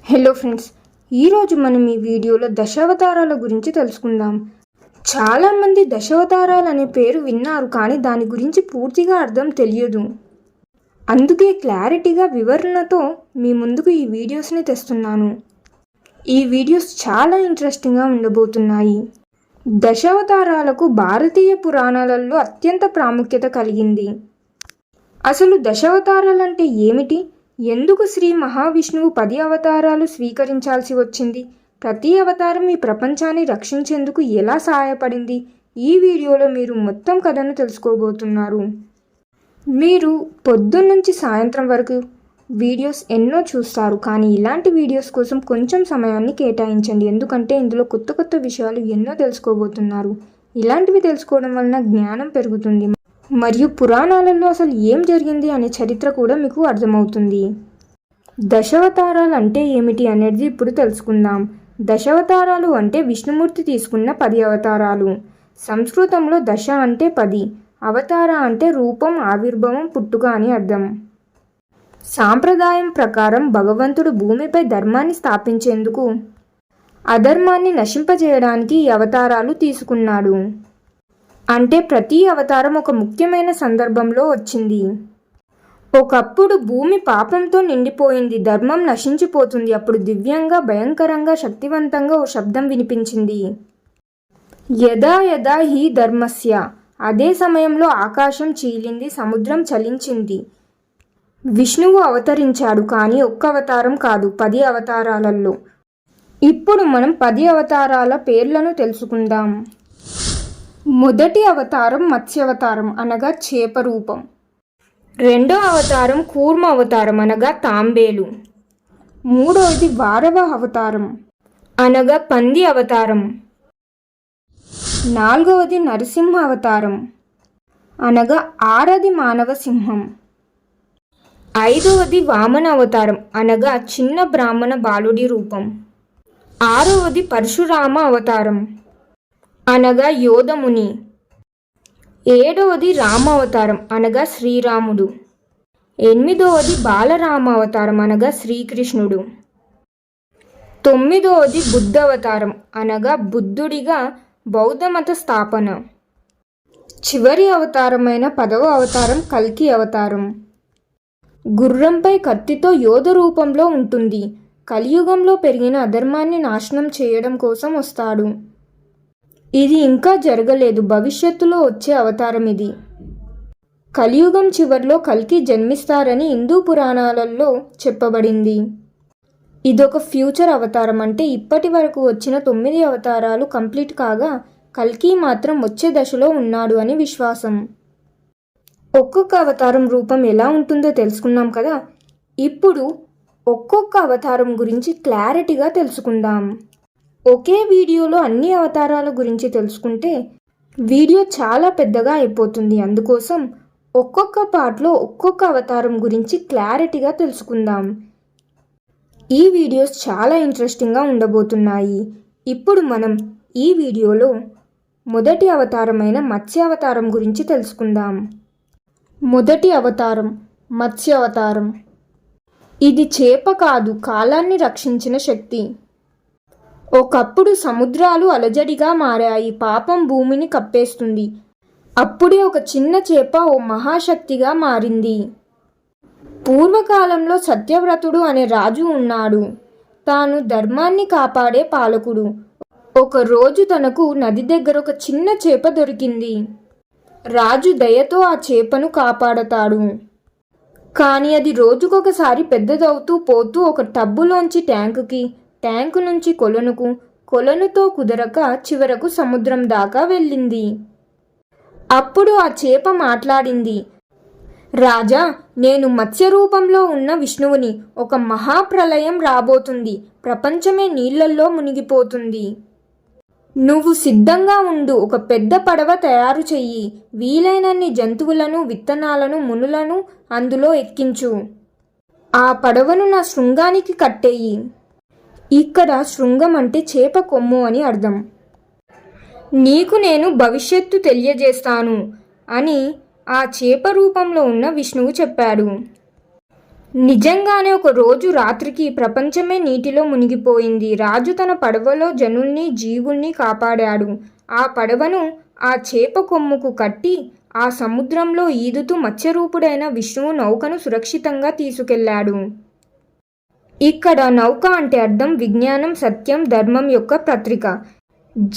Hello friends, ఈరోజు మనం ఈ వీడియోలో దశావతారాల గురించి తెలుసుకుందాం. చాలామంది దశావతారాలు అనే పేరు విన్నారు, కానీ దాని గురించి పూర్తిగా అర్థం తెలియదు. అందుకే క్లారిటీగా వివరణతో మీ ముందుకు ఈ వీడియోస్ని తెస్తున్నాను. ఈ వీడియోస్ చాలా ఇంట్రెస్టింగ్గా ఉండబోతున్నాయి. దశావతారాలకు భారతీయ పురాణాలలో అత్యంత ప్రాముఖ్యత కలిగింది. అసలు దశావతారాలంటే ఏమిటి? ఎందుకు శ్రీ మహావిష్ణువు 10 అవతారాలు స్వీకరించాల్సి వచ్చింది? ప్రతి అవతారం ఈ ప్రపంచాన్ని రక్షించేందుకు ఎలా సహాయపడింది? ఈ వీడియోలో మీరు మొత్తం కథను తెలుసుకోబోతున్నారు. మీరు పొద్దున్నుంచి సాయంత్రం వరకు వీడియోస్ ఎన్నో చూస్తారు, కానీ ఇలాంటి వీడియోస్ కోసం కొంచెం సమయాన్ని కేటాయించండి. ఎందుకంటే ఇందులో కొత్త కొత్త విషయాలు ఎన్నో తెలుసుకోబోతున్నారు. ఇలాంటివి తెలుసుకోవడం వలన జ్ఞానం పెరుగుతుంది మరియు పురాణాలలో అసలు ఏం జరిగింది అనే చరిత్ర కూడా మీకు అర్థమవుతుంది. దశావతారాలు అంటే ఏమిటి అనేది ఇప్పుడు తెలుసుకుందాం. దశావతారాలు అంటే విష్ణుమూర్తి తీసుకున్న 10 అవతారాలు. సంస్కృతంలో దశ అంటే 10, అవతార అంటే రూపం, ఆవిర్భావం, పుట్టుక అని అర్థం. సాంప్రదాయం ప్రకారం భగవంతుడు భూమిపై ధర్మాన్ని స్థాపించేందుకు, అధర్మాన్ని నశింపజేయడానికి ఈ అవతారాలు తీసుకున్నాడు. అంటే ప్రతి అవతారం ఒక ముఖ్యమైన సందర్భంలో వచ్చింది. ఒకప్పుడు భూమి పాపంతో నిండిపోయింది, ధర్మం నశించిపోతుంది. అప్పుడు దివ్యంగా, భయంకరంగా, శక్తివంతంగా ఓ శబ్దం వినిపించింది. యదా యదా హి ధర్మస్య. అదే సమయంలో ఆకాశం చీలింది, సముద్రం చలించింది. విష్ణువు అవతరించాడు, కానీ ఒక్క అవతారం కాదు, 10 అవతారాలలో. ఇప్పుడు మనం 10 అవతారాల పేర్లను తెలుసుకుందాం. మొదటి అవతారం మత్స్యావతారం, అనగా చేప రూపం. రెండో అవతారం కూర్మ అవతారం, అనగా తాంబేలు. మూడవది వారవ అవతారం, అనగా పంది అవతారం. నాలుగవది నరసింహ అవతారం, అనగా ఆరది మానవ సింహం. ఐదవది వామన అవతారం, అనగా చిన్న బ్రాహ్మణ బాలుడి రూపం. ఆరవది పరశురామ అవతారం, అనగా యోధముని. ఏడవది రామ అవతారం, అనగా శ్రీరాముడు. ఎనిమిదవది బాలరామ అవతారం, అనగా శ్రీకృష్ణుడు. తొమ్మిదవది బుద్ధ అవతారం, అనగా బుద్ధుడిగా బౌద్ధమత స్థాపన. చివరి అవతారమైన 10వ అవతారం కల్కి అవతారం. గుర్రంపై కత్తితో యోధ రూపంలో ఉంటుంది. కలియుగంలో పెరిగిన అధర్మాన్ని నాశనం చేయడం కోసం వస్తాడు. ఇది ఇంకా జరగలేదు, భవిష్యత్తులో వచ్చే అవతారం ఇది. కలియుగం చివరిలో కల్కి జన్మిస్తారని హిందూ పురాణాలలో చెప్పబడింది. ఇదొక ఫ్యూచర్ అవతారం, అంటే ఇప్పటి వరకు వచ్చిన 9 అవతారాలు కంప్లీట్ కాగా కల్కి మాత్రం వచ్చే దశలో ఉన్నాడు అని విశ్వాసం. ఒక్కొక్క అవతారం రూపం ఎలా ఉంటుందో తెలుసుకున్నాం కదా. ఇప్పుడు ఒక్కొక్క అవతారం గురించి క్లారిటీగా తెలుసుకుందాం. ఒకే వీడియోలో అన్ని అవతారాల గురించి తెలుసుకుంటే వీడియో చాలా పెద్దగా అయిపోతుంది. అందుకోసం ఒక్కొక్క పార్ట్లో ఒక్కొక్క అవతారం గురించి క్లారిటీగా తెలుసుకుందాం. ఈ వీడియోస్ చాలా ఇంట్రెస్టింగ్గా ఉండబోతున్నాయి. ఇప్పుడు మనం ఈ వీడియోలో మొదటి అవతారమైన మత్స్యావతారం గురించి తెలుసుకుందాం. మొదటి అవతారం మత్స్యావతారం. ఇది చేప కాదు, కాలాన్ని రక్షించిన శక్తి. ఒకప్పుడు సముద్రాలు అలజడిగా మారాయి, పాపం భూమిని కప్పేస్తుంది. అప్పుడే ఒక చిన్న చేప ఓ మహాశక్తిగా మారింది. పూర్వకాలంలో సత్యవ్రతుడు అనే రాజు ఉన్నాడు. తాను ధర్మాన్ని కాపాడే పాలకుడు. ఒకరోజు తనకు నది దగ్గర ఒక చిన్న చేప దొరికింది. రాజు దయతో ఆ చేపను కాపాడతాడు. కానీ అది రోజుకొకసారి పెద్దదవుతూ పోతూ ఒక టబ్బులోంచి ట్యాంకుకి, ట్యాంకు నుంచి కొలనుకు, కొలనుతో కుదరక చివరకు సముద్రం దాకా వెళ్ళింది. అప్పుడు ఆ చేప మాట్లాడింది. రాజా, నేను మత్స్య రూపంలో ఉన్న విష్ణువుని. ఒక మహాప్రళయం రాబోతుంది, ప్రపంచమే నీళ్లల్లో మునిగిపోతుంది. నువ్వు సిద్ధంగా ఉండు. ఒక పెద్ద పడవ తయారు చెయ్యి. వీలైనన్ని జంతువులను, విత్తనాలను, మునులను అందులో ఎక్కించు. ఆ పడవను నా శృంగానికి కట్టేయి. ఇక్కడ శృంగం అంటే చేప కొమ్ము అని అర్థం. నీకు నేను భవిష్యత్తు తెలియజేస్తాను అని ఆ చేప రూపంలో ఉన్న విష్ణువు చెప్పాడు. నిజంగానే ఒక రోజు రాత్రికి ప్రపంచమే నీటిలో మునిగిపోయింది. రాజు తన పడవలో జనుల్ని జీవుల్ని కాపాడాడు. ఆ పడవను ఆ చేప కొమ్ముకు కట్టి ఆ సముద్రంలో ఈదుతూ మత్స్యరూపుడైన విష్ణువు నౌకను సురక్షితంగా తీసుకెళ్లాడు. ఇక్కడ నౌక అంటే అర్థం విజ్ఞానం, సత్యం, ధర్మం యొక్క పత్రిక.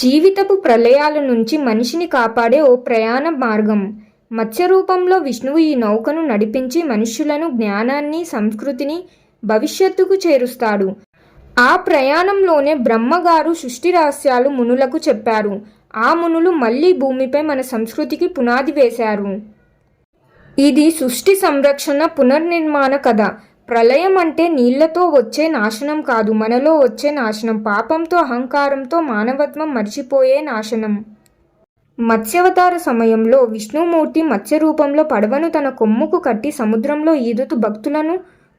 జీవితపు ప్రళయాల నుంచి మనిషిని కాపాడే ఓ ప్రయాణ మార్గం. మత్స్య రూపంలో విష్ణువు ఈ నౌకను నడిపించి మనుష్యులను జ్ఞానాన్ని, సంస్కృతిని, భవిష్యత్తుకు చేరుస్తాడు. ఆ ప్రయాణంలోనే బ్రహ్మగారు సృష్టి రహస్యాలు మునులకు చెప్పారు. ఆ మునులు మళ్ళీ భూమిపై మన సంస్కృతికి పునాది వేశారు. ఇది సృష్టి సంరక్షణ, పునర్నిర్మాణ కథ. ప్రళయం అంటే నీళ్లతో వచ్చే నాశనం కాదు, మనలో వచ్చే నాశనం. పాపంతో, అహంకారంతో మానవత్వం మర్చిపోయే నాశనం. మత్స్యావతార సమయంలో విష్ణుమూర్తి మత్స్య రూపంలో పడవను తన కొమ్ముకు కట్టి సముద్రంలో ఈదుతూ భక్తులను,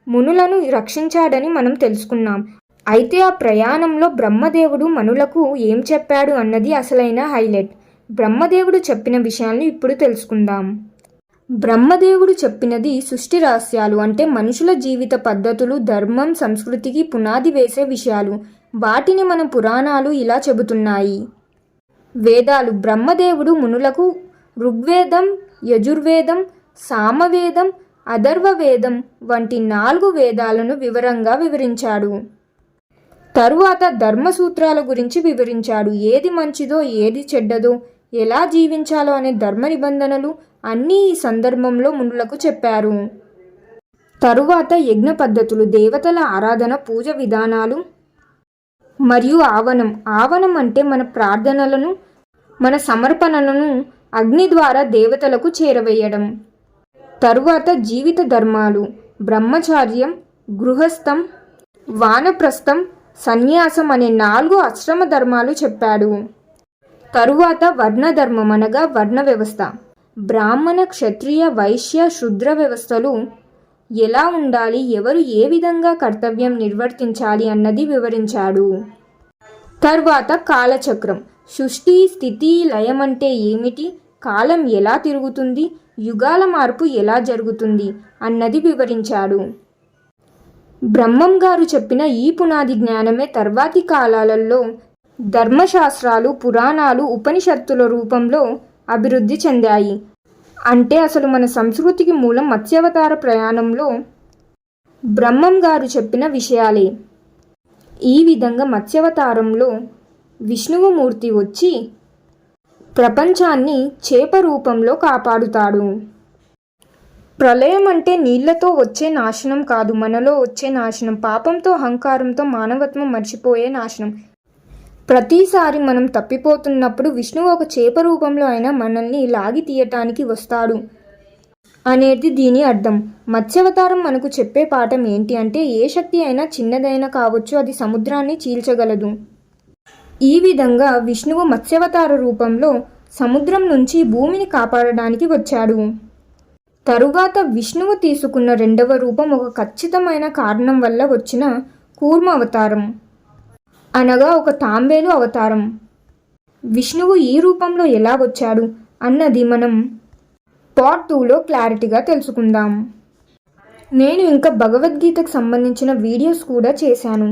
మునులను రక్షించాడని మనం తెలుసుకున్నాం. అయితే ఆ ప్రయాణంలో బ్రహ్మదేవుడు మనులకు ఏం చెప్పాడు అన్నది అసలైన హైలైట్. బ్రహ్మదేవుడు చెప్పిన విషయాలను ఇప్పుడు తెలుసుకుందాం. బ్రహ్మదేవుడు చెప్పినది సృష్టి రహస్యాలు, అంటే మనుషుల జీవిత పద్ధతులు, ధర్మం, సంస్కృతికి పునాది వేసే విషయాలు. వాటిని మన పురాణాలు ఇలా చెబుతున్నాయి. వేదాలు. బ్రహ్మదేవుడు మునులకు ఋగ్వేదం, యజుర్వేదం, సామవేదం, అథర్వవేదం వంటి 4 వేదాలను వివరంగా వివరించాడు. తరువాత ధర్మసూత్రాల గురించి వివరించాడు. ఏది మంచిదో, ఏది చెడ్డదో, ఎలా జీవించాలో అనే ధర్మ నిబంధనలు అన్నీ ఈ సందర్భంలో మునులకు చెప్పారు. తరువాత యజ్ఞ పద్ధతులు, దేవతల ఆరాధన, పూజ విధానాలు మరియు ఆవనం. ఆవనం అంటే మన ప్రార్థనలను, మన సమర్పణలను అగ్ని ద్వారా దేవతలకు చేరవేయడం. తరువాత జీవిత ధర్మాలు, బ్రహ్మచార్యం, గృహస్థం, వానప్రస్థం, సన్యాసం అనే 4 ఆశ్రమ ధర్మాలు చెప్పాడు. తరువాత వర్ణధర్మం అనగా వర్ణ వ్యవస్థ. బ్రాహ్మణ, క్షత్రియ, వైశ్య, శూద్ర వ్యవస్థలు ఎలా ఉండాలి, ఎవరు ఏ విధంగా కర్తవ్యం నిర్వర్తించాలి అన్నది వివరించాడు. తర్వాత కాలచక్రం. సృష్టి, స్థితి, లయం అంటే ఏమిటి, కాలం ఎలా తిరుగుతుంది, యుగాల మార్పు ఎలా జరుగుతుంది అన్నది వివరించాడు. బ్రహ్మం గారు చెప్పిన ఈ పునాది జ్ఞానమే తర్వాతి కాలాలలో ధర్మశాస్త్రాలు, పురాణాలు, ఉపనిషత్తుల రూపంలో అభివృద్ధి చెందాయి. అంటే అసలు మన సంస్కృతికి మూలం మత్స్యావతార ప్రయాణంలో బ్రహ్మం గారు చెప్పిన విషయాలే. ఈ విధంగా మత్స్యావతారంలో విష్ణువుమూర్తి వచ్చి ప్రపంచాన్ని చేప రూపంలో కాపాడుతాడు. ప్రళయం అంటే నీళ్లతో వచ్చే నాశనం కాదు, మనలో వచ్చే నాశనం. పాపంతో, అహంకారంతో మానవత్వం మర్చిపోయే నాశనం. ప్రతిసారి మనం తప్పిపోతున్నప్పుడు విష్ణువు ఒక చేప రూపంలో అయినా మనల్ని లాగి తీయటానికి వస్తాడు అనేది దీని అర్థం. మత్స్యావతారం మనకు చెప్పే పాఠం ఏంటి అంటే ఏ శక్తి అయినా చిన్నదైనా కావచ్చు, అది సముద్రాన్ని చీల్చగలదు. ఈ విధంగా విష్ణువు మత్స్యావతార రూపంలో సముద్రం నుంచి భూమిని కాపాడడానికి వచ్చాడు. తరువాత విష్ణువు తీసుకున్న 2వ రూపం ఒక ఖచ్చితమైన కారణం వల్ల వచ్చిన కూర్మ అవతారం, అనగా ఒక తాంబేలు అవతారం. విష్ణువు ఈ రూపంలో ఎలా వచ్చాడు అన్నది మనం పార్ట్ 2లో క్లారిటీగా తెలుసుకుందాం. నేను ఇంకా భగవద్గీతకు సంబంధించిన వీడియోస్ కూడా చేశాను.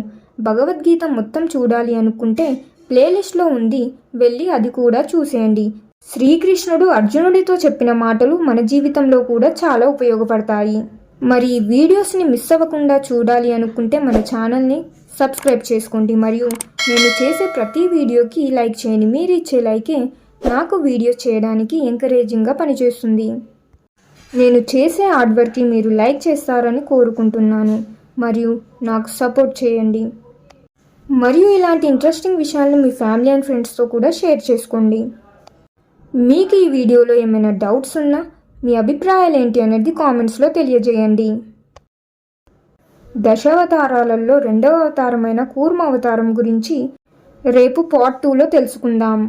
భగవద్గీత మొత్తం చూడాలి అనుకుంటే ప్లేలిస్ట్లో ఉంది, వెళ్ళి అది కూడా చూసేయండి. శ్రీకృష్ణుడు అర్జునుడితో చెప్పిన మాటలు మన జీవితంలో కూడా చాలా ఉపయోగపడతాయి. మరి ఈ వీడియోస్ని మిస్ అవ్వకుండా చూడాలి అనుకుంటే మన ఛానల్ని సబ్స్క్రైబ్ చేసుకోండి. మరియు నేను చేసే ప్రతి వీడియోకి లైక్ చేయండి. మీరు ఇచ్చే లైకే నాకు వీడియో చేయడానికి ఎంకరేజింగ్గా పనిచేస్తుంది. నేను చేసే హార్డ్ వర్క్కి మీరు లైక్ చేస్తారని కోరుకుంటున్నాను. మరియు నాకు సపోర్ట్ చేయండి. మరియు ఇలాంటి ఇంట్రెస్టింగ్ విషయాలను మీ ఫ్యామిలీ అండ్ ఫ్రెండ్స్తో కూడా షేర్ చేసుకోండి. మీకు ఈ వీడియోలో ఏమైనా డౌట్స్ ఉన్నా, మీ అభిప్రాయాలు ఏంటి అనేది కామెంట్స్లో తెలియజేయండి. దశావతారాలలో 2వ అవతారమైన కూర్మ అవతారం గురించి రేపు పార్ట్ 2లో తెలుసుకుందాం.